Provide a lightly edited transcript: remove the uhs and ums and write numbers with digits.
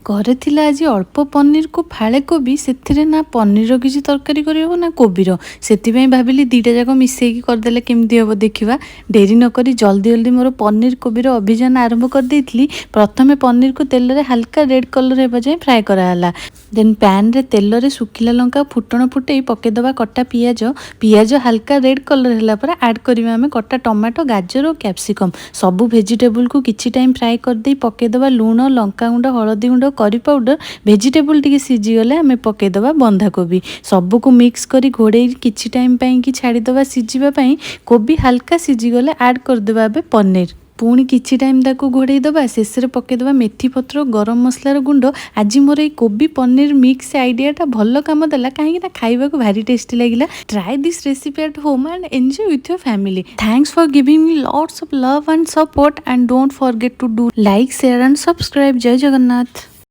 घरे थिला आज अल्प पनीर को फाड़े कोबी से ना पनीर किसी तरकारी कर ना कोबीर से भाविली दीटा जाक मिसेकी करदे केमती हम देखा डेरी नक जल्दी जल्दी मोर पनीर कोबीर अभियान आरंभ कर देइथिली। प्रथमे पनीर को तेल रे हल्का रेड कलर होगा जाए फ्राए कराला। देन पैन रे तेल रे सुखिला लंका फुटण फुटे पकेदवा कटा पियाज पियाज हल्का रेड कलर है पर आड करवा आम कटा टमाटो गाजर और कैप्सिकम सबू वेजिटेबल को किछि टाइम फ्राए कर दे पकेदवा लुण लंका गुंड हलदी गुंड करी पाउडर वेजिटेबल टी सीझीगले आम पकेदवा बंधाकोबी सबको मिक्स करी घोड़े किछि टाइम कि छाड़ीदवा सीझापी कोबी हल्का सीझीगले आड करदेवा पनीर पुणी किछि टाइम ताको घोड़े दबा शेष पकेदवा मेथी पत्र गरम मसलार गुंड। आज मोर ये कोबी पनीर मिक्स आइडियाटा भल काम देला कहीं खाइबा को भारी टेस्टी लगिला। Try this recipe at home and enjoy with your family. Thanks for giving me lots of love and support and don't forget to do like share and subscribe. जय जगन्नाथ।